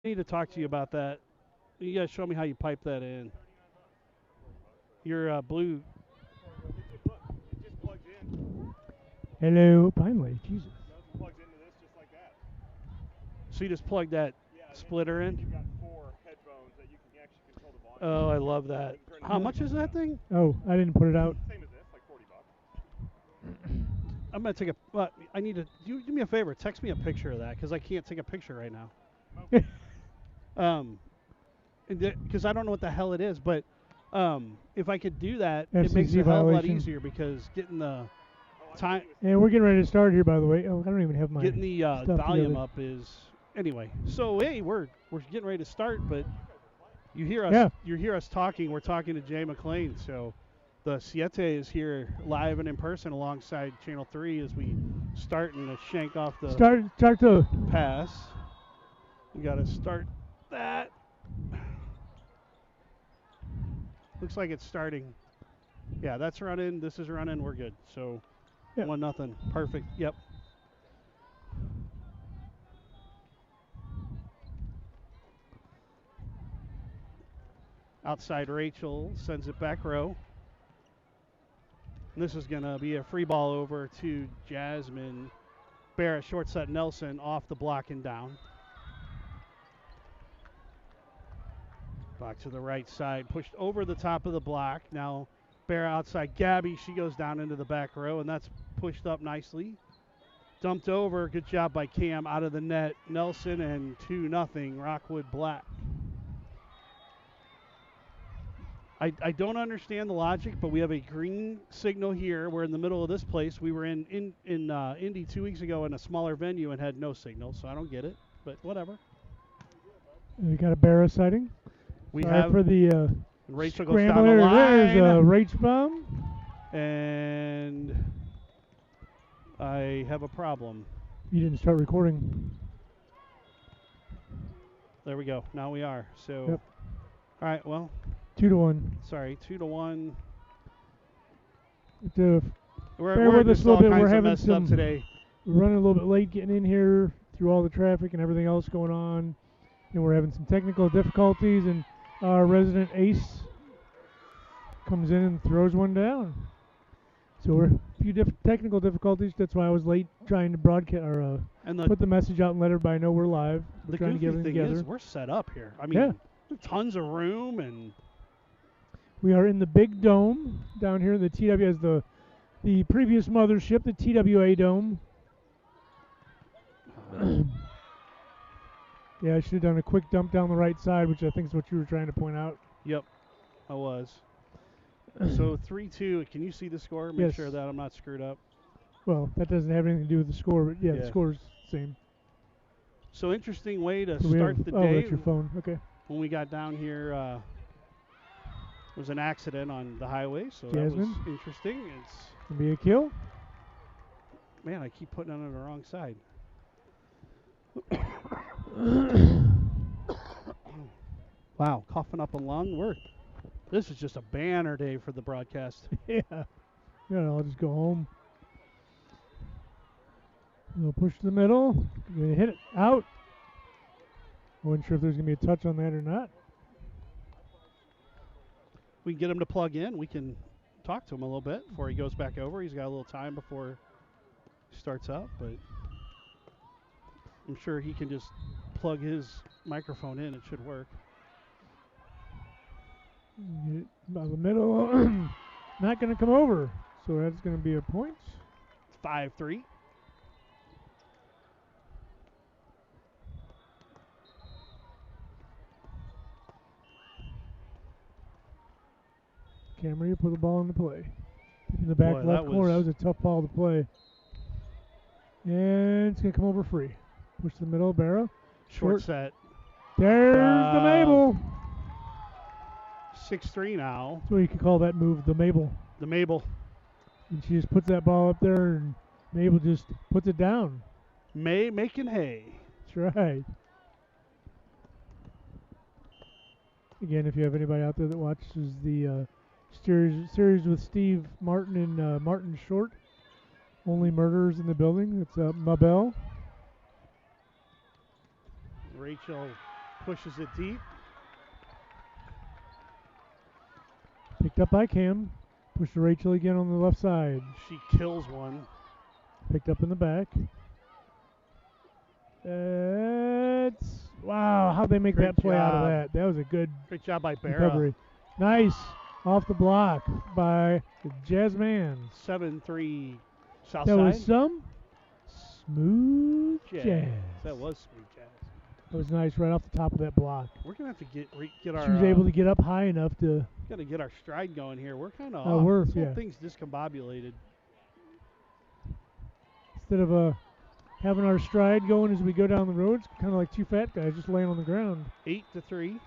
I need to talk to you about that. You guys show me how you pipe that in. Your blue. Hello, finally, Jesus. So you just plug that splitter in. Oh, I love that. How much is that thing? Oh, I didn't put it out. I'm gonna take a. I need to. You do me a favor. Text me a picture of that because I can't take a picture right now. Because I don't know what the hell it is. But if I could do that, it makes FCC it a hell of a lot violation. easier because getting the time, And we're getting ready to start here, by the way. Oh, I don't even have my getting the stuff volume together. up is anyway. So hey, we're getting ready to start, but you hear us. Yeah. You hear us talking. We're talking to Jay McLean. So the Siete is here live and in person alongside Channel 3 as we start and shank off the Start to. pass. We got to start that. Looks like it's starting. Yeah, that's running. This is running. We're good. So Yeah. 1-0. Perfect. Yep. Outside Rachel sends it back row. And this is going to be a free ball over to Jasmine Barrett, short set Nelson off the block and down. Back to the right side, pushed over the top of the block. Now Barrett outside Gabby. She goes down into the back row, and that's pushed up nicely. Dumped over. Good job by Cam out of the net. Nelson and 2-0 Rockwood Black. I don't understand the logic, but we have a green signal here. We're in the middle of this place. We were in Indy 2 weeks ago in a smaller venue and had no signal, so I don't get it. But whatever. We got a Barra sighting. We Sorry have for the Rachel goes down scramble the there. There's a line, Rach bomb. and I have a problem. You didn't start recording. There we go. Now we are. So, Yep. all right. Well, 2-1. sorry. 2-1. To We're bear with us just a little all bit. kinds We're of having messed up some. today. We're running a little bit late getting in here through all the traffic and everything else going on. And we're having some technical difficulties. And our resident ace comes in and throws one down. So we're a few technical difficulties. That's why I was late trying to broadcast or And put the message out and let everybody know we're live. We're the trying to get goofy everything thing together. is we're set up here. I mean, Yeah. tons of room and We are in the big dome down here. The TW as the previous mothership, the TWA dome. Yeah, I should have done a quick dump down the right side, which I think is what you were trying to point out. Yep, I was. So 3-2. Can you see the score? Make Yes. sure that I'm not screwed up. Well, that doesn't have anything to do with the score, but yeah. The score's the same. So interesting way to So we start have, the oh, day. that's your phone. Okay. When we got down here, there was an accident on the highway, so Jasmine. that was interesting. It's Gonna be a kill. man, I keep putting it on the wrong side. Wow, coughing up a lung. This is just a banner day for the broadcast. Yeah. I'll just go home. We'll push to the middle. Gonna hit it out. I wasn't sure if there's gonna be a touch on that or not. We can get him to plug in. We can talk to him a little bit before he goes back over. He's got a little time before he starts up, but I'm sure he can just plug his microphone in. It should work. Get it by the middle. Not going to come over. So that's going to be a point. 5-3. Camry put the ball into play. In the back Boy, left corner. That was a tough ball to play. And it's going to come over free. Push to the middle. Barra. Short set. There's the Mabel. 6-3 now. That's what you could call that move, the Mabel. The Mabel. And she just puts that ball up there, and Mabel just puts it down. May making hay. That's right. Again, if you have anybody out there that watches the series with Steve Martin and Martin Short, Only Murderers in the Building, it's Mabel. Rachel Pushes it deep. Picked up by Cam. Pushed to Rachel again on the left side. She kills one. Picked up in the back. Wow, how'd they make Great that play out of job. that? That was a good Great job by Barra. recovery. Nice. Off the block by the Jazzman. 7-3 south That side. was some smooth jazz. That was smooth jazz. That was nice right off the top of that block. We're gonna have to get our. She was able to get up high enough to. Got to get our stride going here. We're kind of Oh, off. we're- This whole yeah. thing's discombobulated. Instead of having our stride going as we go down the road, it's kind of like two fat guys just laying on the ground. 8-3.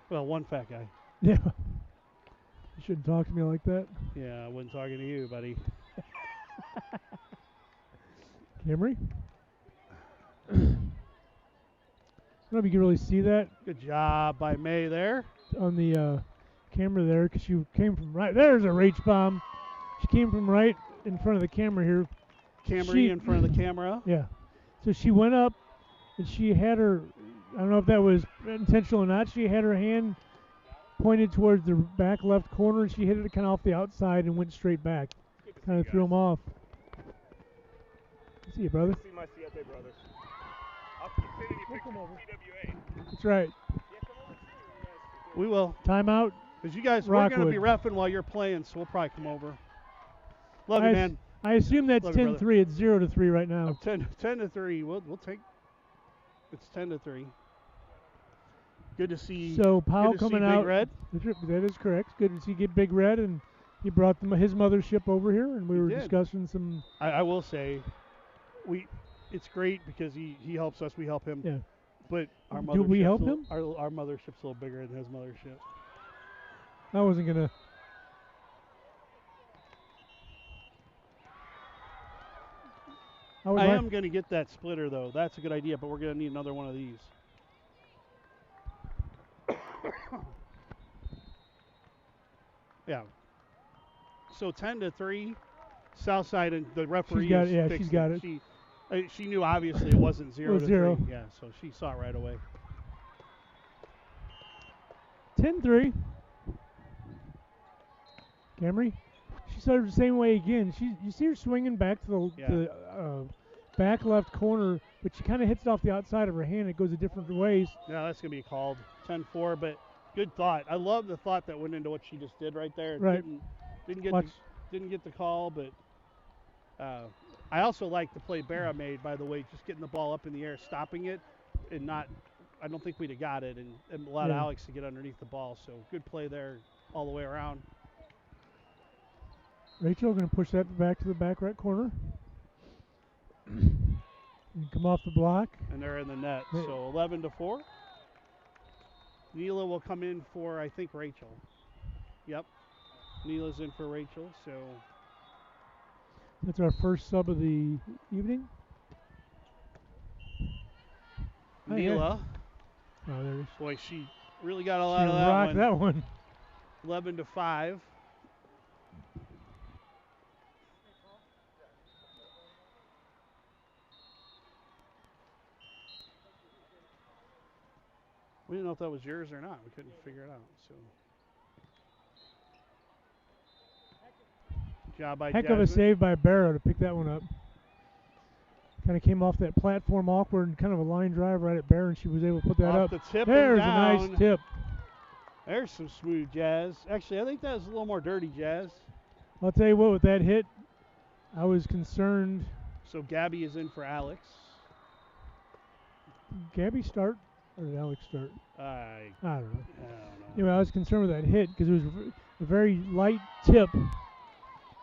Well, one fat guy. Yeah. You shouldn't talk to me like that. Yeah, I wasn't talking to you, buddy. Camry? I don't know if you can really see that Good job by May there. on the camera there because she came from right. There's a Rach bomb. She came from right in front of the camera here. Camry in front of the camera. Yeah. So she went up and she had her, I don't know if that was intentional or not, she had her hand pointed towards the back left corner and she hit it kind of off the outside and went straight back. Kind of threw him off. See you, brother. See my Siete brothers. I'll send you pictures come over. of TWA. That's right. Yeah, come over too. We will. Timeout. Because you guys, we're going to be Rockwood. reffing while you're playing, so we'll probably come over. Love you, I man. I assume that's Love you, 10-3. It's 0-3 right now. 10-3. We'll take. It's 10-3. Good to see. So Powell good to see coming Big out. Red. That is correct. Good to see Big Red, and he brought his mothership over here, and we were did. discussing some. I will say, it's great because he helps us. We help him. Yeah. But our mothership's Do we help him? Our mothership's a little bigger than his mothership. I wasn't gonna. I am going to get that splitter, though. That's a good idea, but we're going to need another one of these. Yeah. So 10-3, Southside, and the referee She's got has it, yeah, fixed she's got it. She knew obviously it wasn't 0 to 0. 3. Yeah, so she saw it right away. 10-3. Camry. She started the same way again. You see her swinging back to the back left corner, but she kind of hits it off the outside of her hand. It goes a different ways. Yeah, that's going to be called 10-4, but good thought. I love the thought that went into what she just did right there. Right. Didn't get the call, but I also like the play Barra made, by the way, just getting the ball up in the air, stopping it, and not. I don't think we'd have got it, and allowed Alex to get underneath the ball. So good play there all the way around. Rachel going to push that back to the back right corner. And come off the block. And they're in the net. So 11-4. Neela will come in for, I think, Rachel. Yep. Neela's in for Rachel. So that's our first sub of the evening. Neela. Oh, there it is. Boy, she really got a lot of that rocked one. that one. 11-5. We didn't know if that was yours or not. We couldn't figure it out. So, job by Heck Jasmine. of a save by Barrow to pick that one up. Kind of came off that platform awkward and kind of a line drive right at Barrow, and she was able to put that Off up. the tip There's and a down. nice tip. There's some smooth jazz. Actually, I think that was a little more dirty jazz. I'll tell you what, with that hit, I was concerned. So Gabby is in for Alex. Did Gabby start or did Alex start? I I don't know. don't know. Anyway, I was concerned with that hit because it was a very light tip.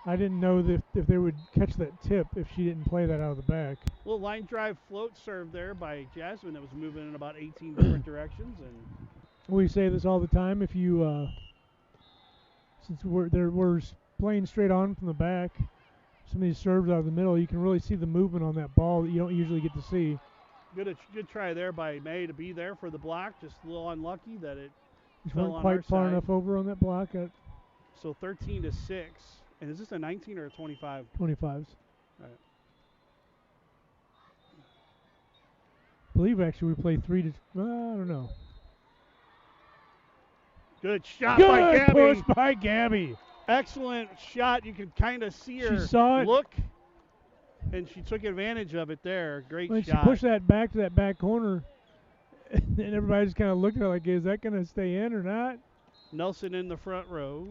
I didn't know if they would catch that tip if she didn't play that out of the back. Little line drive float serve there by Jasmine that was moving in about 18 different directions. And We say this all the time. If you, since we're playing straight on from the back, some of these serves out of the middle, you can really see the movement on that ball that you don't usually get to see. good try there by May to be there for the block. Just a little unlucky that it Just fell weren't on quite our far side. enough over on that block at So 13-6. And is this a 19 or a 25? 25s. Right. I believe actually we play 3 to. I don't know. Good shot by Good Gabby. push by Gabby. Excellent shot. You could kind of see her saw it. look, and she took advantage of it there. Great When shot. she pushed that back to that back corner, and everybody just kind of looked at her like, is that going to stay in or not? Nelson in the front row.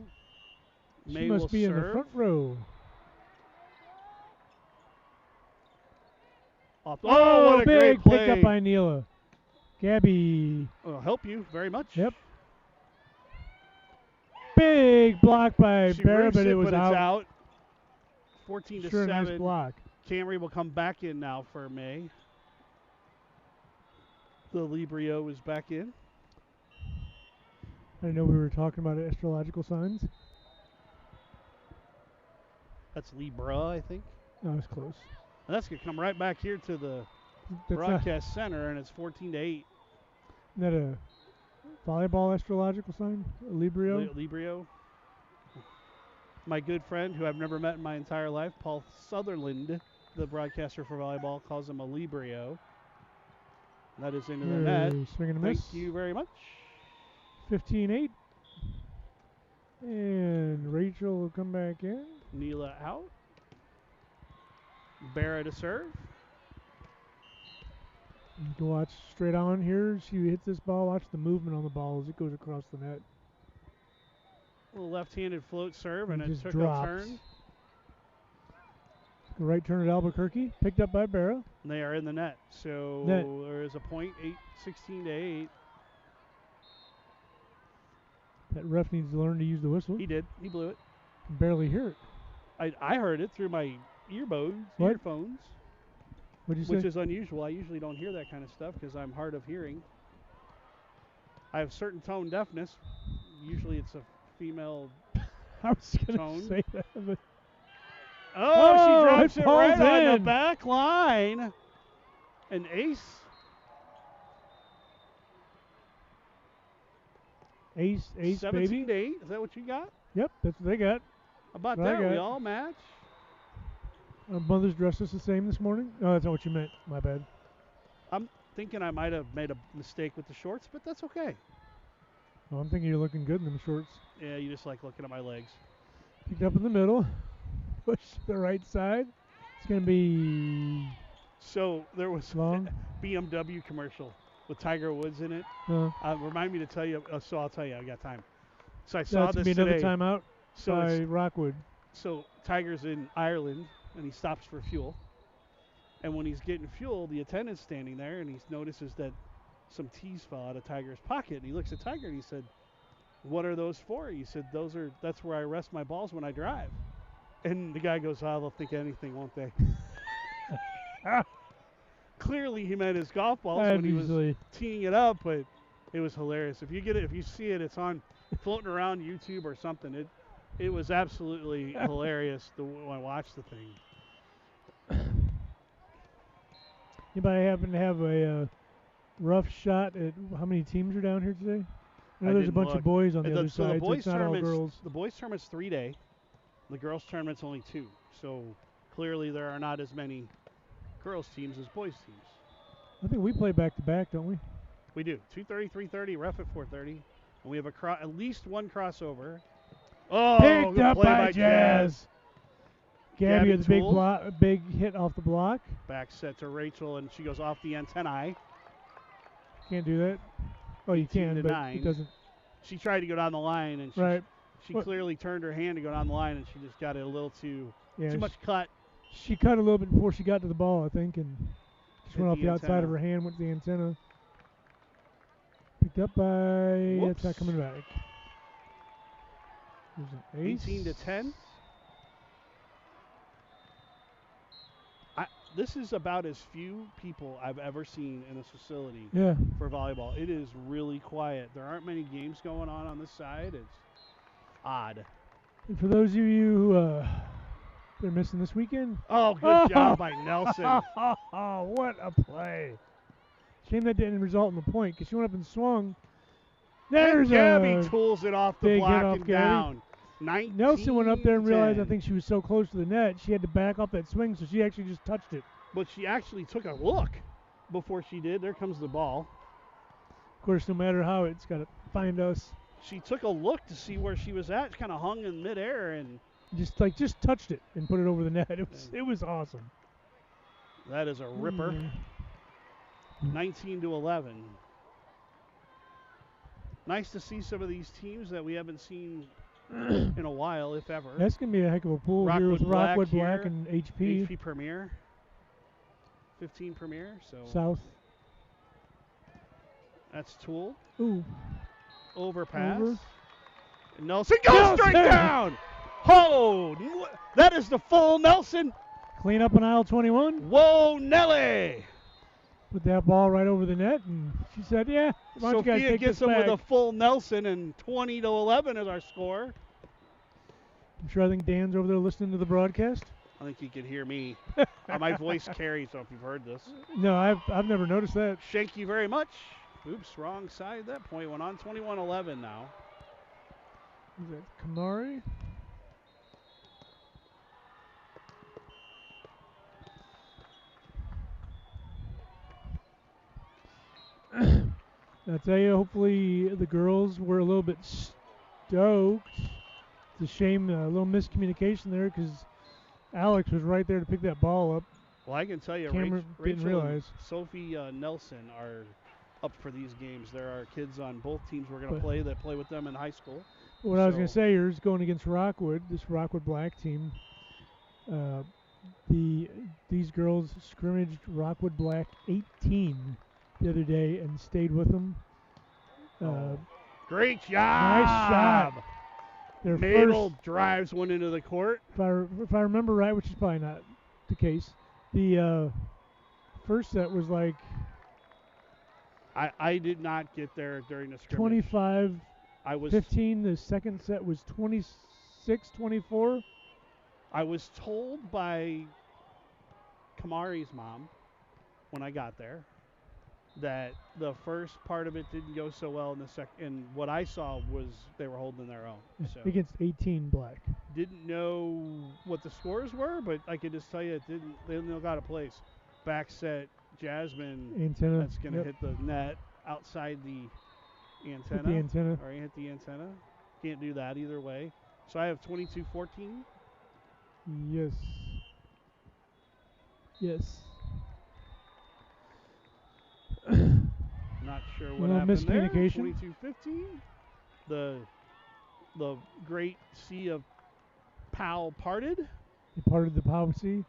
She May must will be serve. in the front row. What a big great play. pick up by Neela. Gabby. Will help you very much. Yep. Big block by She Barra, rips but it was it's out. out. 14 to Sure, 7. nice block. Camry will come back in now for May. The Librio is back in. I didn't know we were talking about astrological signs. That's Libra, I think. No, it's close. And that's going to come right back here to the broadcast center, and it's 14 to 8. Isn't that a volleyball astrological sign? A Librio? Librio. My good friend, who I've never met in my entire life, Paul Sutherland, the broadcaster for volleyball, calls him a Librio. That is into the net. Swing and a Thank miss. you very much. 15-8. And Rachel will come back in. Neela out. Barra to serve. You can watch straight on here. She hits this ball. Watch the movement on the ball as it goes across the net. A little left-handed float serve, and it just took drops. a turn. The right turn at Albuquerque. Picked up by Barra. And they are in the net. So Net. there is a point, 16 to 8. That ref needs to learn to use the whistle. He did. He blew it. Can barely hear it. I heard it through my earbuds, What? earphones, What'd you which say? is unusual. I usually don't hear that kind of stuff because I'm hard of hearing. I have certain tone deafness. Usually it's a female. I was going tone. to say that. But Oh, she drops it it right falls on the in. back line. An ace. Ace, 17 baby. to 8. Is that what you got? Yep, that's what they got. How about That's what I that? We got. all match. Our mother's dressed us the same this morning. No, that's not what you meant. My bad. I'm thinking I might have made a mistake with the shorts, but that's okay. Oh, I'm thinking you're looking good in them shorts. Yeah, you just like looking at my legs. Picked up in the middle. Push to the right side. It's going to be So there was long. a BMW commercial with Tiger Woods in it. Remind me to tell you. So I'll tell you. I got time. So I saw That's this going to be today. another timeout So by it's- Rockwood. So Tiger's in Ireland, and he stops for fuel. And when he's getting fuel, the attendant's standing there, and he notices that some teas fell out of Tiger's pocket. And he looks at Tiger, and he said, "What are those for?" He said, "That's where I rest my balls when I drive." And the guy goes, "Oh, they'll think anything, won't they?" Clearly, he meant his golf balls when he was Obviously. teeing it up, but it was hilarious. If you get it, if you see it, it's on floating around YouTube or something. It was absolutely hilarious when I watched the thing. Anybody happen to have a rough shot at how many teams are down here today? I know there's a didn't bunch look. of boys on the And other so the side, so boys it's not all girls. The boys tournament's 3-day. The girls tournament's only 2. So clearly there are not as many girls teams as boys teams. I think we play back-to-back, don't we? We do. 2:30, 3:30, ref at 4:30. And we have at least one crossover. Oh, Picked good up play by Jazz. Gabby with a Toole. big hit off the block. Back set to Rachel, and she goes off the antennae. Can't do that. Oh, you 18 can, to but 9. it doesn't. She tried to go down the line, and Right. she clearly turned her hand to go down the line, and she just got it a little too much cut. She cut a little bit before she got to the ball, I think, and just Hit went off the the outside antenna. of her hand, went to the antenna. Picked up by. Whoops. It's not coming back. There's an ace. 18 to 10. This is about as few people I've ever seen in a facility Yeah. for volleyball. It is really quiet. There aren't many games going on this side. It's odd. And for those of you who they're missing this weekend. Oh, good job by Nelson. Oh, what a play. Shame that didn't result in the point because she went up and swung. There's Gabby tools it off the big hit block off and Gabby. down. 19 Nelson went up there and realized I 10. think she was so close to the net, she had to back off that swing, so she actually just touched it. But she actually took a look before she did. There comes the ball. Of course, no matter how, it's got to find us. She took a look to see where she was at, kind of hung in midair, and Just touched it and put it over the net. It was awesome. that is a ripper. 19-11. Nice to see some of these teams that we haven't seen in a while, if ever. That's going to be a heck of a pool here with Rockwood Black and HP. HP Premier. 15 Premier. So South. That's Tool. Ooh. Overpass. Over. And Nelson goes straight down. Oh, that is the full Nelson. Clean up on aisle 21. Whoa, Nelly. Put that ball right over the net, and she said, yeah, why don't you guys Sophia take gets this him back? with a full Nelson, and 20-11 is our score. I'm sure I think Dan's over there listening to the broadcast. I think you can hear me. My voice carries, so if you've heard this. No, I've never noticed that. Thank you very much. Oops, wrong side. That point went on. 21-11 now. Is that Kamari? I tell you, hopefully the girls were a little bit stoked. It's a shame, a little miscommunication there because Alex was right there to pick that ball up. Well, I can tell you, Didn't Rachel realize. and Sophie Nelson are up for these games. There are kids on both teams we're going to play that play with them in high school. What I was going to say here is going against Rockwood, this Rockwood Black team. These girls scrimmaged Rockwood Black 18 the other day and stayed with them. Great job! Nice shot. Their Mabel drives one into the court. If I remember right, which is probably not the case, the first set was like I did not get there during the scrimmage. 25-15. The second set was 26-24. I was told by Kamari's mom when I got there that the first part of it didn't go so well in the second. And what I saw was they were holding their own. So against 18 Black. Didn't know what the scores were, but I could just tell you they didn't got a place. Back set, Jasmine. Antenna. That's going to hit the net outside the antenna. Hit the antenna. Or hit the antenna. Can't do that either way. So I have 22-14. Yes. Yes. Not sure what happened miscommunication. There. 22-15. The great sea of POW parted. He parted the POW sea.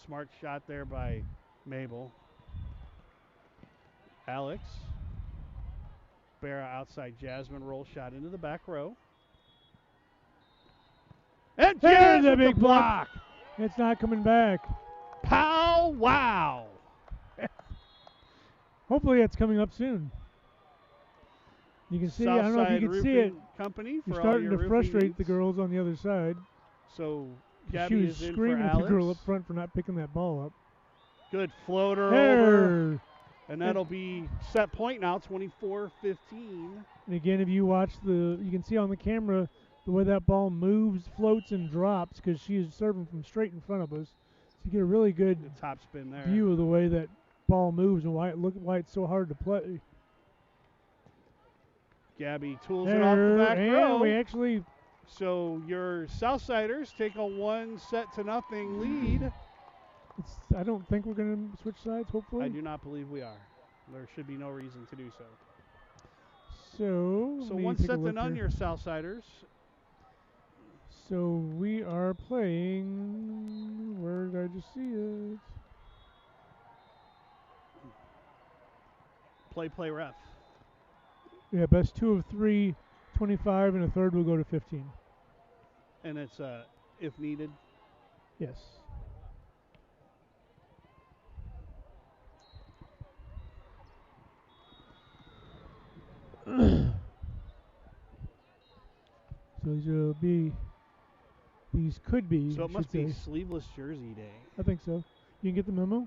Smart shot there by Mabel. Alex. Barra outside Jasmine. Roll shot into the back row. And there's a big block. It's not coming back. Pow wow. Hopefully it's coming up soon. You can see, I don't know if you can see it. Company for You're starting all your to frustrate needs. the girls on the other side. So She Gabby was is in screaming for at Alex. the girl up front for not picking that ball up. Good floater There. over. And that'll be set point now, 24-15. And again, if you watch you can see on the camera the way that ball moves, floats, and drops because she is serving from straight in front of us. So you get a really good top spin there. view of the way that ball moves and why it's so hard to play. Gabby tools it off the back row. We actually. So your Southsiders take a 1-0 lead. I don't think we're going to switch sides, hopefully. I do not believe we are. There should be no reason to do so. So 1-0 your Southsiders. So we are playing. Where did I just see it? Play ref. Yeah, best 2 of 3, 25, and a third will go to 15. And it's if needed. Yes. So these could be. So it must be sleeveless jersey day. I think so. You can get the memo?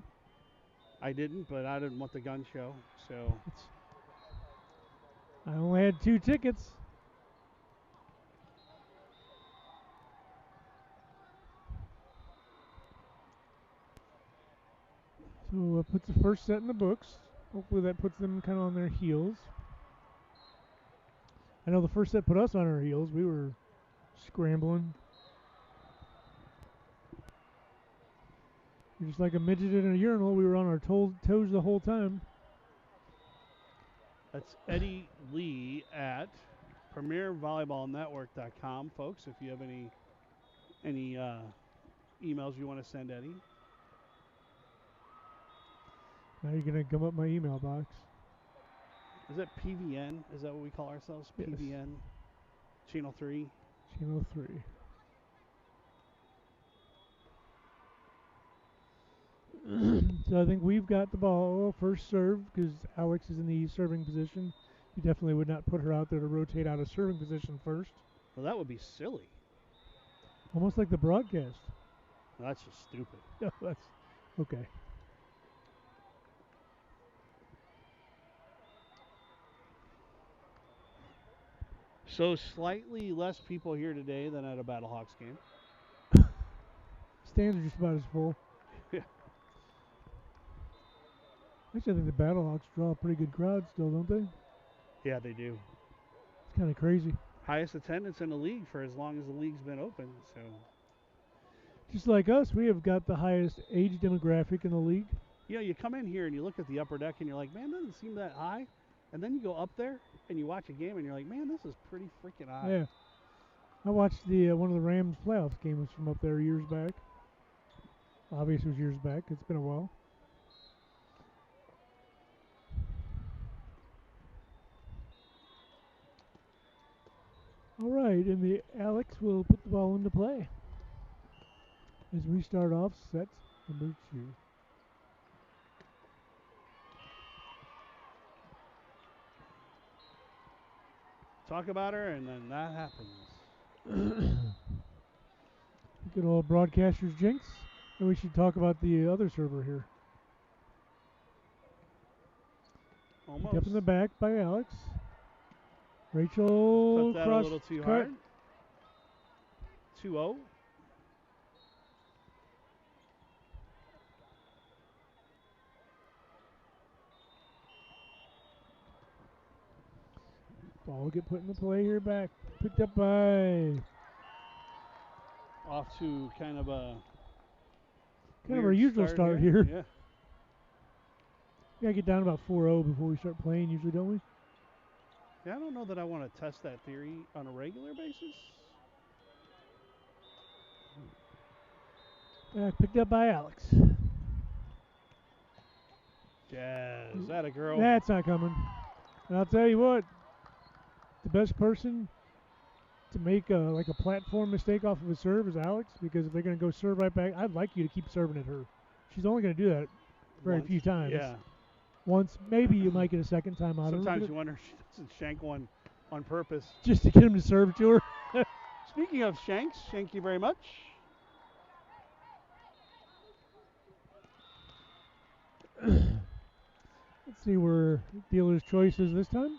I didn't, but I didn't want the gun show. So I only had 2 tickets. So puts the first set in the books. Hopefully that puts them kind of on their heels. I know the first set put us on our heels. We were scrambling. Just like a midget in a urinal, we were on our toes the whole time. That's Eddie Lee at PremierVolleyballNetwork.com, folks. If you have any emails you want to send Eddie. Now you're gonna gum up my email box. Is that PVN? Is that what we call ourselves? Yes. PVN? Channel 3? Channel 3. So I think we've got the ball first serve because Alex is in the serving position. You definitely would not put her out there to rotate out of serving position first. Well, that would be silly. Almost like the broadcast. Well, that's just stupid. No, that's okay. So slightly less people here today than at a Battlehawks game. Stands are just about as full. Yeah. Actually, I think the Battlehawks draw a pretty good crowd still, don't they? Yeah, they do. It's kind of crazy. Highest attendance in the league for as long as the league's been open. So Just like us, we have got the highest age demographic in the league. you know, you come in here and you look at the upper deck and you're like, man, that doesn't seem that high. And then you go up there and you watch a game and you're like, man, this is pretty freaking high. Yeah. I watched the one of the Rams playoffs games from up there years back. Obviously, it was years back. It's been a while. All right, and the Alex will put the ball into play as we start off set number 2. Talk about her and then that happens. Good old broadcaster's jinx. And we should talk about the other server here. Almost. Up in the back by Alex. Rachel Cut that cross a little too cut. hard. 2-0. Ball will get put into play here back. Picked up by Off to kind of a our usual start here. Yeah. We gotta get down about 4-0 before we start playing usually, don't we? Yeah, I don't know that I want to test that theory on a regular basis. Picked up by Alex. Jazz, that a girl. That's not coming. And I'll tell you what, the best person to make like a platform mistake off of a serve is Alex, because if they're going to go serve right back, I'd like you to keep serving at her. She's only going to do that very few times. Yeah. Once, maybe you might get a second time out of her. Sometimes you wonder if she doesn't shank one on purpose. Just to get him to serve to her. Speaking of shanks, thank you very much. Let's see where dealer's choice is this time.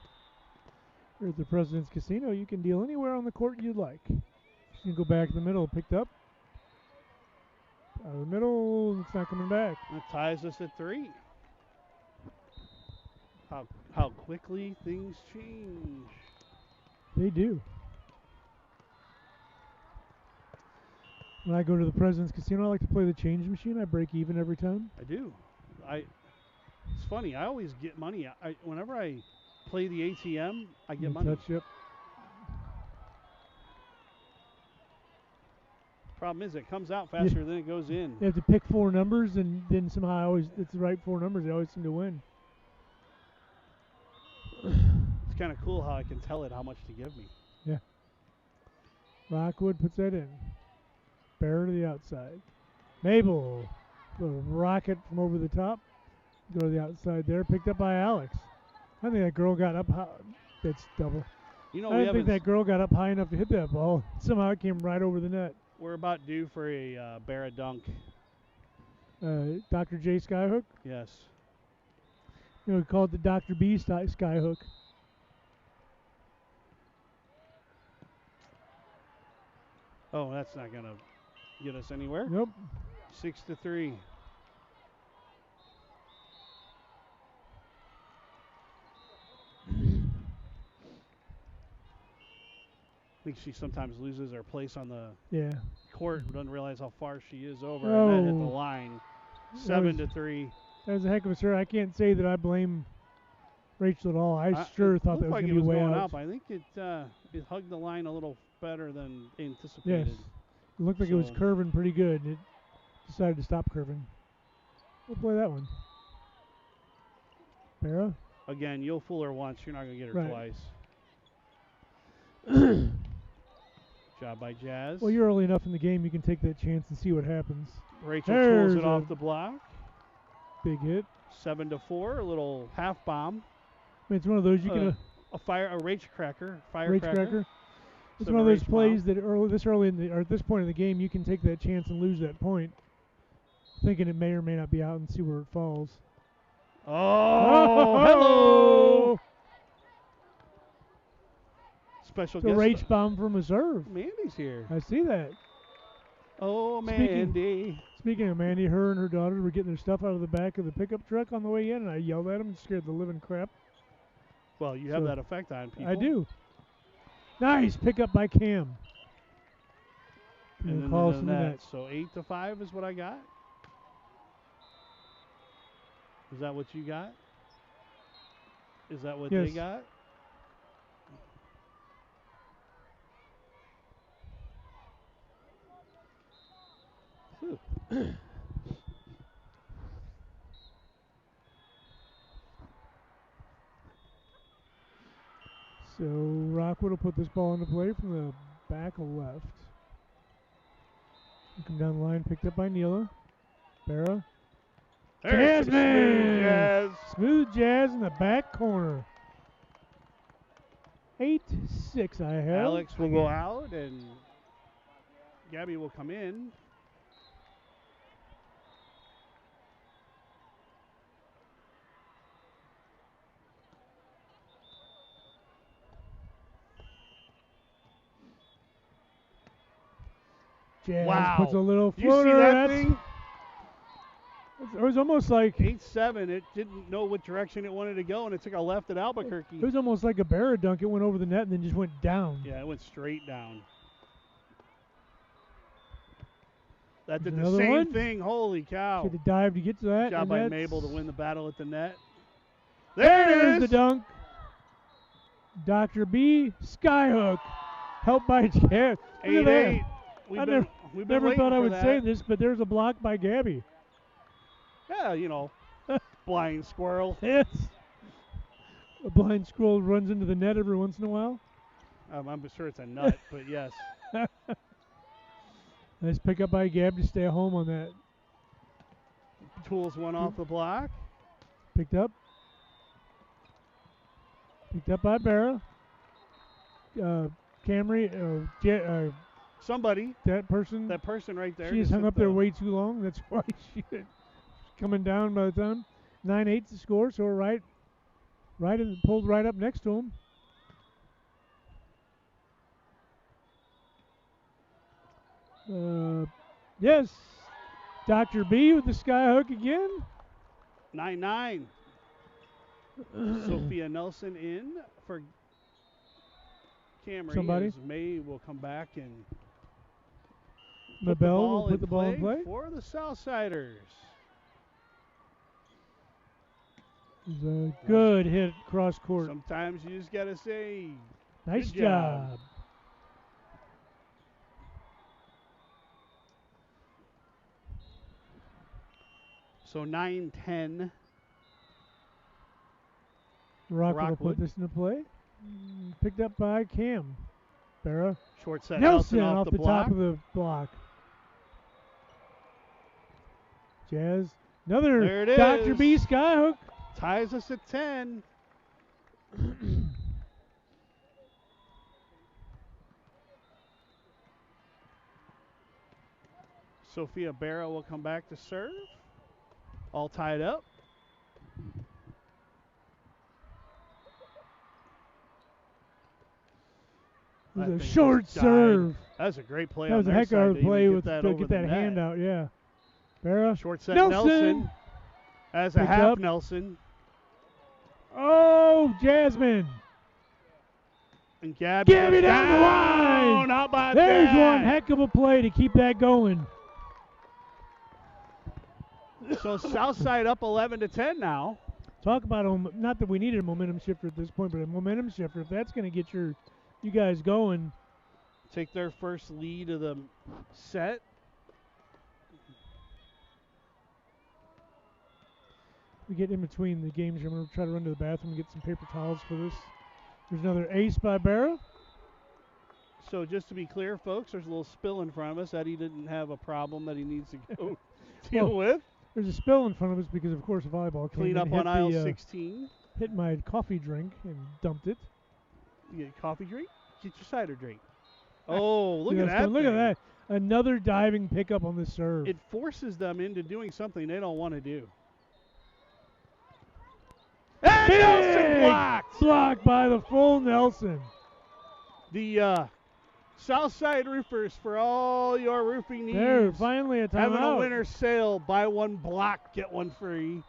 Here at the President's Casino, you can deal anywhere on the court you'd like. You can go back to the middle, picked up. Out of the middle, it's not coming back. That ties us at 3. How quickly things change. They do. When I go to the President's Casino, I like to play the change machine. I break even every time. I do. It's funny. I always get money. Whenever I play the ATM, I get money. Touch, yep. Problem is, it comes out faster than it goes in. You have to pick 4 numbers, and then somehow it's the right 4 numbers. They always seem to win. It's kind of cool how I can tell it how much to give me. Yeah. Rockwood puts that in. Bear to the outside. Mabel. Little rocket from over the top. Go to the outside there. Picked up by Alex. I think that girl got up high. That's double. You know, I didn't think that girl got up high enough to hit that ball. Somehow it came right over the net. We're about due for a Barra dunk. Dr. J Skyhook. Yes. You know, we call it the Dr. B Skyhook. Oh, that's not going to get us anywhere. Nope. 6-3. think she sometimes loses her place on the Yeah. court and doesn't realize how far she is over, and that hit the Oh. line. That 7-3. That was a heck of a serve. I can't say that I blame Rachel at all. I sure It thought that looked was like going it to be was way going out. up. I think it hugged the line a little better than anticipated. Yes. It looked like it was So- curving pretty good. It decided to stop curving. We'll play that one. Barra. Again, you'll fool her once. You're not going to get her Right. twice. Job by Jazz. Well, you're early enough in the game. You can take that chance and see what happens. Rachel There's tools it a off the block. Big hit. 7-4. A little half bomb. I mean, it's one of those you can A rage cracker. rage cracker. It's Some one of those rage plays bomb. that early in the or at this point in the game you can take that chance and lose that point, thinking it may or may not be out and see where it falls. Oh, hello. Special It's a guest. rage bomb from a serve. Mandy's here. I see that. Oh, Speaking- Mandy. Speaking of Mandy, her and her daughter were getting their stuff out of the back of the pickup truck on the way in, and I yelled at them and scared the living crap. Well, you have So, that effect on people. I do. Nice pickup by Cam. And then calls the from the net. So 8-5 is what I got. Is that what you got? Is that what they Yes. got? Whew. So Rockwood will put this ball into play from the back left. Come down the line, picked up by Neela. Barra. There's some smooth Jasmine! Jazz. Smooth Jazz in the back corner. 8-6 I have. Alex will go out and Gabby will come in. Jazz Wow. puts a little Do you see floater. that That's- thing? It was almost like 8-7. It didn't know what direction it wanted to go, and it took a left at it Albuquerque. was almost like a Barra dunk. It went over the net and then just went down. Yeah, it went straight down. That There's did the another same one. thing. Holy cow. She had to dive to get to that. Job and by that's- Mabel to win the battle at the net. There's it the is. dunk. Dr. B, skyhook. Helped by Jazz. Look at that. 8-8. We've I been Never waiting thought I for would that. say this, but there's a block by Gabby. Yeah, you know, blind squirrel. Yes. A blind squirrel runs into the net every once in a while. I'm sure it's a nut, but yes. Nice pickup by Gab to stay home on that. Tools one off the block. Picked up. Picked up by Barra. Camry, Somebody, that person. that person right there. She just just hung hit up there the- way too long. That's why she's coming down by the time. 9-8 to score, so we're right and pulled right up next to him. Yes, Dr. B with the skyhook again. 9-9. Sophia Nelson in for Camry. Somebody. As May will come back and The put the bell ball will put the ball in play. for the Southsiders. It's a good hit cross court. Sometimes you just got to say, Nice good job. job. So 9-10. Rockwood will put Rockwood. this into play. Picked up by Cam. Barra. Short set Nelson Nelson off the block. top of the block. Jazz. Another There it Dr. is. B skyhook. Ties us at 10. Sophia Barra will come back to serve. All tied up. It That was a thing short just died. serve. That was a great play That on was a their heck side of to a even play get with that to over get the that net. hand out. Yeah. Barra. Short set Nelson. Nelson. As a Picked half up. Nelson. Oh, Jasmine. And Gabby Gabby goes down the line. How about There's that? one heck of a play to keep that going. So Southside up 11-10 now. Talk about not that we needed a momentum shifter at this point, but a momentum shifter. If that's going to get you guys going. Take their first lead of the set. We get in between the games. I'm going to try to run to the bathroom and get some paper towels for this. There's another ace by Barra. So just to be clear, folks, there's a little spill in front of us. Eddie didn't have a problem that he needs to go deal with. There's a spill in front of us because, of course, a volleyball came Clean up and on hit aisle 16. Hit my coffee drink and dumped it. You get a coffee drink? Get your cider drink. Oh, look at that. Look at that. Another diving pickup on the serve. It forces them into doing something they don't want to do. And Nelson blocked! Blocked by the full Nelson. The Southside Roofers, for all your roofing needs. There, finally a timeout. Having a winner's sale. Buy one block, get one free.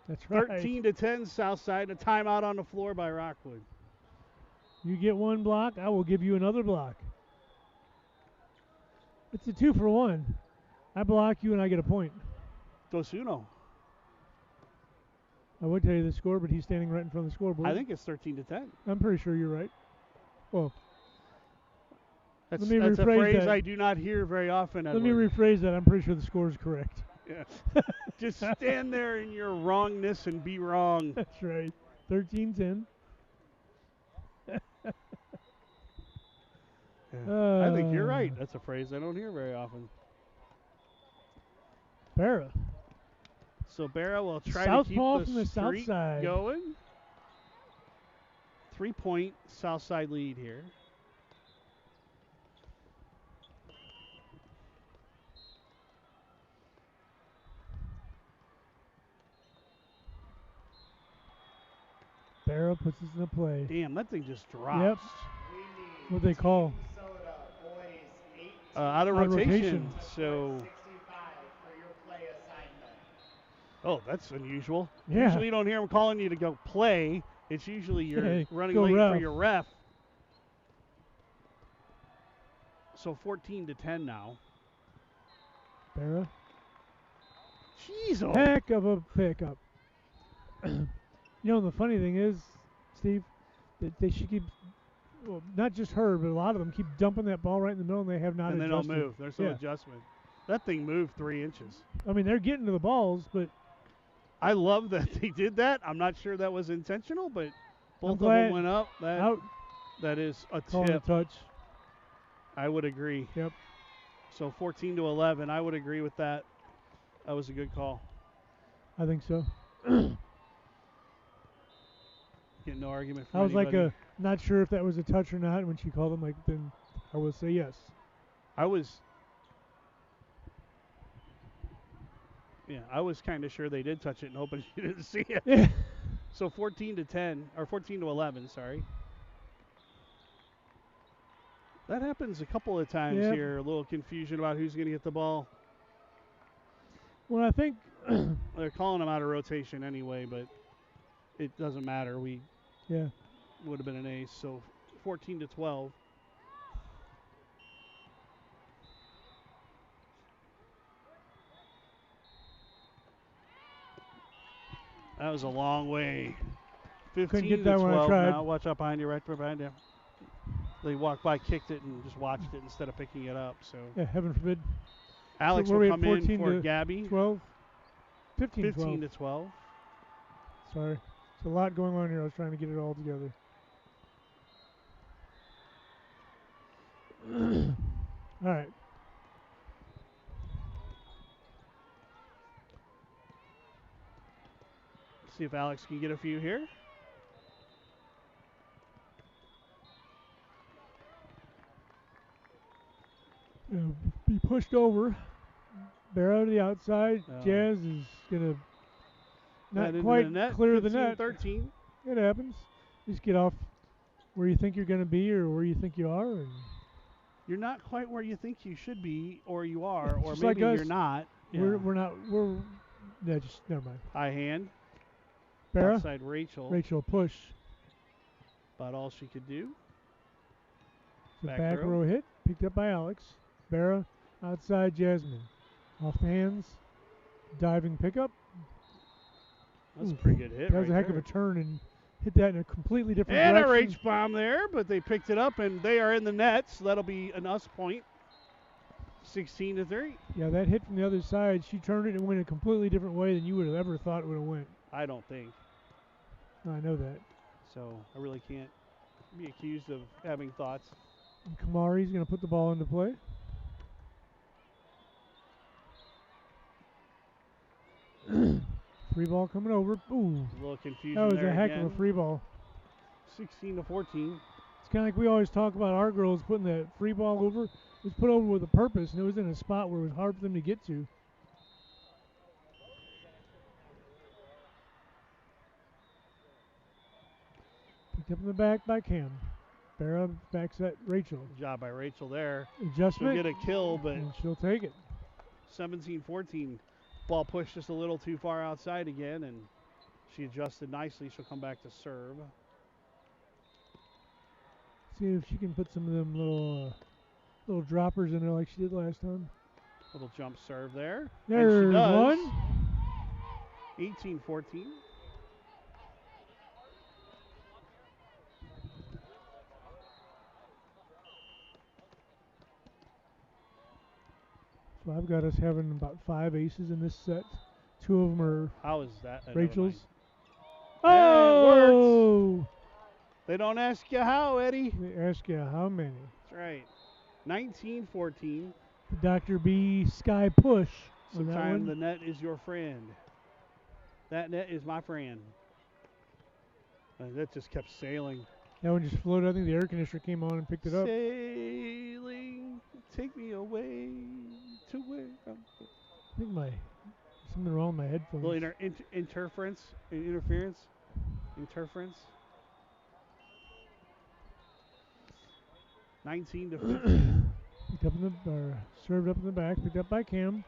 That's right. 13-10 Southside. A timeout on the floor by Rockwood. You get one block, I will give you another block. It's a 2-for-1. I block you and I get a point. Dos uno. I would tell you the score, but he's standing right in front of the scoreboard. I think it's 13-10. I'm pretty sure you're right. Well, that's let me a rephrase phrase that. I do not hear very often. Let me rephrase that. I'm pretty sure the score is correct. Yeah. Just stand there in your wrongness and be wrong. That's right. 13-10. I think you're right. That's a phrase I don't hear very often. Barra. So Barra will try Southpaw to from keep the south streak side going. 3-point Southside lead here. Barra puts us in a play. Damn, that thing just drops. Yep. What they call? Out of rotation. So. Oh, that's unusual. Yeah. Usually you don't hear them calling you to go play. It's usually you're running late for your ref. So 14-10 now. Barra. Jeez, oh. Heck of a pickup. You know, the funny thing is, Steve, that she keeps, well, not just her, but a lot of them keep dumping that ball right in the middle, and they have not adjusted. adjusted. They don't move. There's no adjustment. That thing moved 3 inches. I mean, they're getting to the balls, but I love that they did that. I'm not sure that was intentional, but both of them went up. That is a tip. Touch. I would agree. Yep. So 14-11, I would agree with that. That was a good call. I think so. Get no argument from I was anybody. not sure if that was a touch or not. And when she called him, then I will say yes. I was kind of sure they did touch it and hoping she didn't see it. Yeah. So 14-10, or 14-11, sorry. That happens a couple of times here. A little confusion about who's going to get the ball. Well, I think they're calling them out of rotation anyway, but it doesn't matter. We would have been an ace. So 14-12. That was a long way. 15-12 now. Watch out behind you, right behind you. They walked by, kicked it, and just watched it instead of picking it up. So heaven forbid. Alex will come in for Gabby. 12. 15-12. Sorry. There's a lot going on here. I was trying to get it all together. All right. See if Alex can get a few here. Be pushed over. Barrow to the outside. Jazz is going to not quite clear the net. 13. It happens. Just get off where you think you're going to be or where you think you are. And you're not quite where you think you should be or you are, or just maybe like us, you're not. We're not. Just never mind. High hand. Barra. Outside Rachel. Rachel push. About all she could do. The Back back row. row hit, picked up by Alex. Barra outside Jasmine. Off the hands, diving pickup. That's a Ooh, pretty good hit That right was a heck there. of a turn and hit that in a completely different And a direction. reach bomb there, but they picked it up, and they are in the net, so that'll be an us point. 16-3. Yeah, that hit from the other side, she turned it and went a completely different way than you would have ever thought it would have went. I don't think. I know that. So I really can't be accused of having thoughts. And Kamari's going to put the ball into play. Free ball coming over. Ooh, A little confusion that was there a heck again. of a free ball. 16-14. It's kind of like we always talk about our girls putting that free ball over. It was put over with a purpose, and it was in a spot where it was hard for them to get to. Picked up in the back by Cam. Barra backs at Rachel. Good job by Rachel there. She'll Adjustment. get a kill, but And she'll take it. 17-14. Ball pushed just a little too far outside again, and she adjusted nicely. She'll come back to serve. See if she can put some of them little droppers in there like she did last time. Little jump serve there. There's and she does. one. 18-14. So I've got us having about 5 aces in this set. 2 of them are How is that? Never Rachel's. mind. Oh! They don't ask you how, Eddie. They ask you how many. That's right. 19-14. The Dr. B Sky push on that Sometimes one. the net is your friend. That net is my friend. And that just kept sailing. That one just floated. I think the air conditioner came on and picked it up. Sailing, take me away to where I'm going. I think something wrong with my headphones. Little interference. Interference. 19-15. Picked up in the, served up in the back. Picked up by Cam.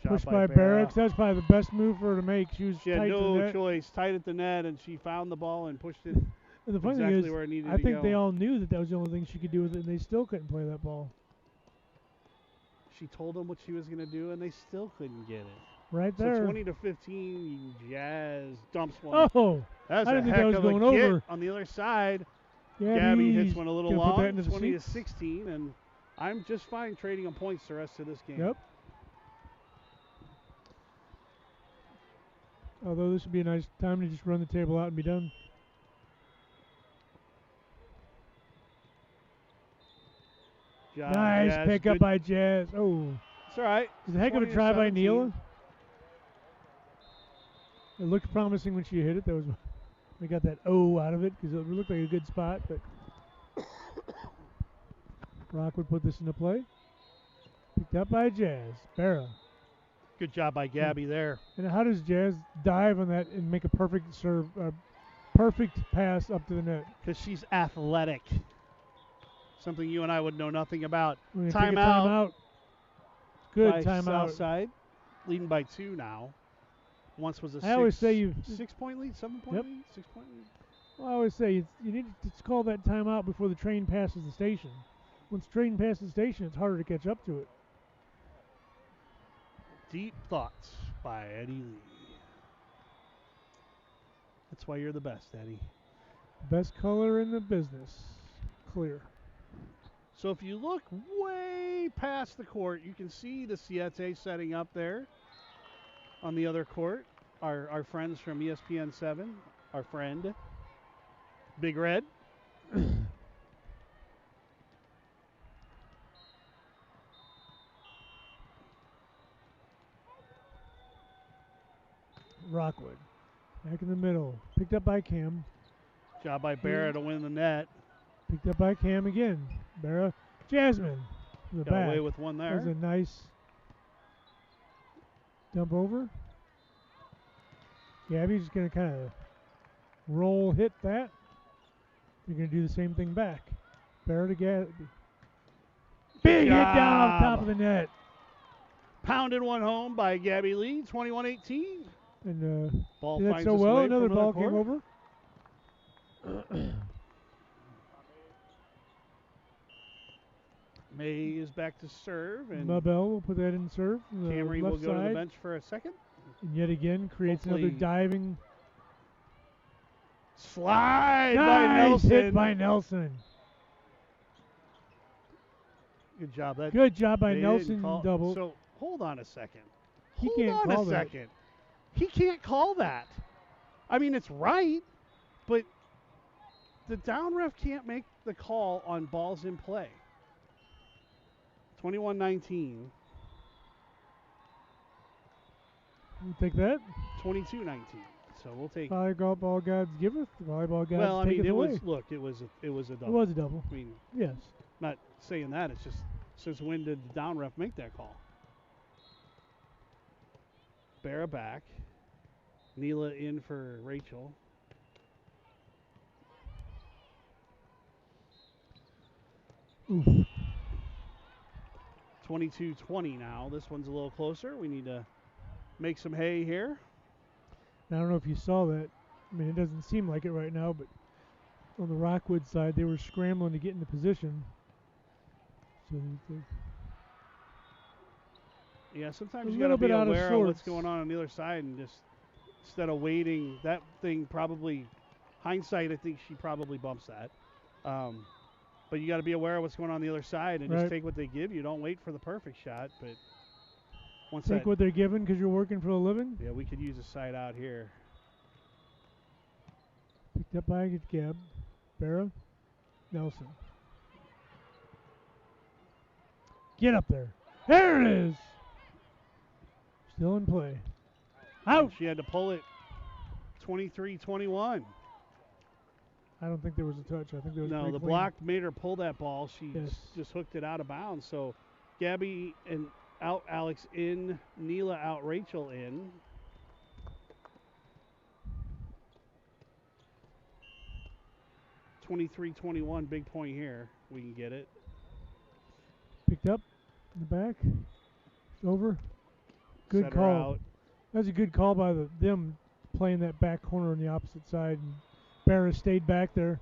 Job Pushed by Barracks. That was probably the best move for her to make. She was She had tight to the no net. choice. Tight at the net, and she found the ball and pushed it And the funny exactly thing is, where it needed I to think go. they all knew that was the only thing she could do with it, and they still couldn't play that ball. She told them what she was going to do, and they still couldn't get it. Right So there. 20-15, Jazz dumps one. Oh! That's I a didn't think heck that was of going a get over. on the other side. Yeah, Gabby he's hits one a little gonna put that long, into the 20-16, and I'm just fine trading on points the rest of this game. Yep. Although this would be a nice time to just run the table out and be done. Job, Nice Jazz. pickup Good. by Jazz. Oh, It's all right. it's a heck of a try by 20-17. Neela. It looked promising when she hit it. That was we got that O out of it because it looked like a good spot, but Rockwood put this into play. Picked up by Jazz. Barra. Good job by Gabby there. And how does Jazz dive on that and make a perfect serve, perfect pass up to the net? Because she's athletic. Something you and I would know nothing about. We're gonna take a Timeout. timeout. Good by timeout. Southside, leading by 2 now. Once was a I always say you. 6-point lead, 7-point Yep. lead, 6-point lead. Well, I always say you need to call that timeout before the train passes the station. Once the train passes the station, it's harder to catch up to it. Deep thoughts by Eddie Lee. That's why you're the best, Eddie. Best color in the business, clear. So if you look way past the court, you can see the Siete setting up there on the other court. Our friends from ESPN 7, our friend, Big Red. Rockwood. Back in the middle. Picked up by Cam. Job by Barra to win the net. Picked up by Cam again. Barra. Jasmine. To the Got back. away with one That was there. a nice dump over. Gabby's going to kind of roll hit that. They're going to do the same thing back. Barra to Gabby. Big hit down off top of the net. Pounded one home by Gabby Lee, 21-18. And Ball did that finds so its well. way Another from ball court. came over. May is back to serve, and Mabel will put that in serve. The Camry will left go to the side. bench for a second. And yet again creates another Hopefully- diving. Slide by Nice Nelson. hit by Nelson. Good job. Good job by They Nelson. didn't call- Double. So hold on a second. He Hold can't on call a that. second. He can't call that. I mean, it's right, but the down ref can't make the call on balls in play. 21-19. We'll take that. 22-19. So we'll take. Volleyball gods giveth. Volleyball gods Well, I mean, taketh it away. was. Look, it was a It double. was a double. I mean, Yes. not saying that. It's just since when did the down ref make that call? Barra back. Neela in for Rachel. Oof. 22-20 now. This one's a little closer. We need to make some hay here. I don't know if you saw that. I mean, it doesn't seem like it right now, but on the Rockwood side, they were scrambling to get into position. So Yeah, sometimes A you got to little be bit out of aware of what's sorts. going on the other side and just instead of waiting, that thing probably, hindsight, I think she probably bumps that. But you got to be aware of what's going on the other side and Right. just take what they give you. Don't wait for the perfect shot. But once take that, what they're given because you're working for a living. yeah, we could use a side out here. Picked up by Gab. Barra. Nelson. Get up there. There it is. Still in play. Out. She had to pull it 23-21. I don't think there was a touch. I think there was No, pretty the clean. block made her pull that ball. She Yes. just hooked it out of bounds. So Gabby and out, Alex in, Neela out, Rachel in. (23-21), big point here. We can get it. Picked up in the back. It's over. Good Set her call. out. That was a good call by them playing that back corner on the opposite side. And Barra stayed back there.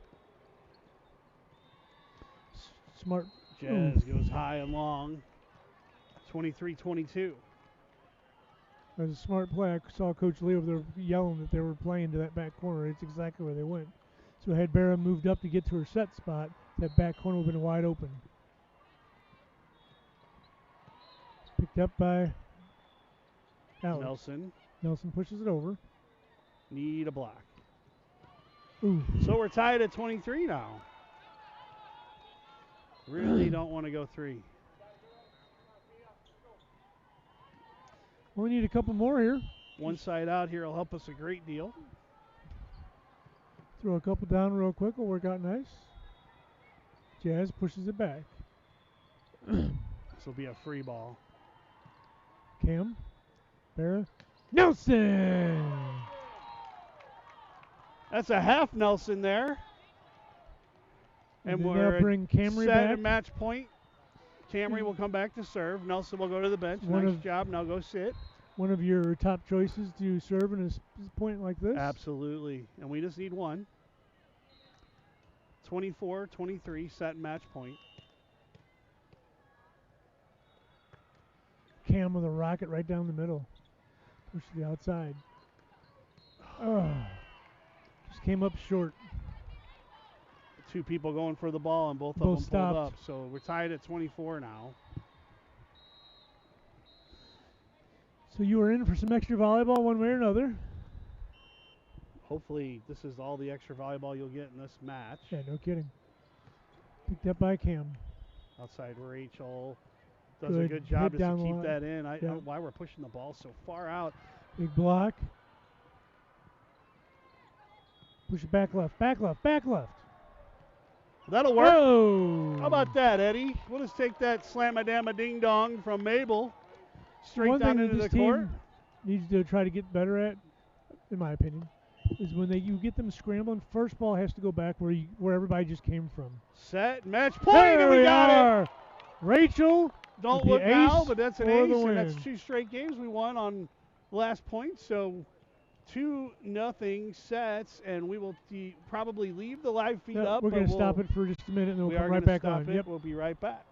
Smart. Jazz goes high and long. 23-22. That was a smart play. I saw Coach Lee over there yelling that they were playing to that back corner. It's exactly where they went. So had Barra moved up to get to her set spot, that back corner would have been wide open. Picked up by Alex. Nelson. Nelson pushes it over. Need a block. Ooh. So we're tied at 23 now. Really don't want to go three. We need a couple more here. One side out here will help us a great deal. Throw a couple down real quick. Will work out nice. Jazz pushes it back. This will be a free ball. Cam. Barra. Nelson! That's a half Nelson there. And they we're now bring Camry set back. at match point. Camry will come back to serve. Nelson will go to the bench. Nice job. Now go sit. One of your top choices to serve in a point like this. Absolutely. And we just need one. 24-23, set match point. Cam with a rocket right down the middle. Push to the outside. Oh. Just came up short. Two people going for the ball and both of Both them stopped. pulled up. So we're tied at 24 now. So you were in for some extra volleyball one way or another. Hopefully this is all the extra volleyball you'll get in this match. Yeah, no kidding. Picked up by Cam. Outside Rachel does a good Hit job just to down the keep line. that in. I Yeah. don't know why we're pushing the ball so far out. Big block. Push it back left, back left, back left. That'll work. Oh! How about that, Eddie? We'll just take that slam-a-dam-a ding-dong from Mabel straight One down thing into that the this court. team needs to try to get better at, in my opinion, is when you get them scrambling, first ball has to go back where everybody just came from. Set, match point, There and we got it. are. Rachel. Don't with look the now, ace but that's an for ace, the and that's win. 2 straight games we won on last point. So 2-0 sets, and we will probably leave the live feed Yeah, up. we're but going to we'll- stop it for just a minute, and then We we'll are come right gonna back stop on. it. Yep. We'll be right back.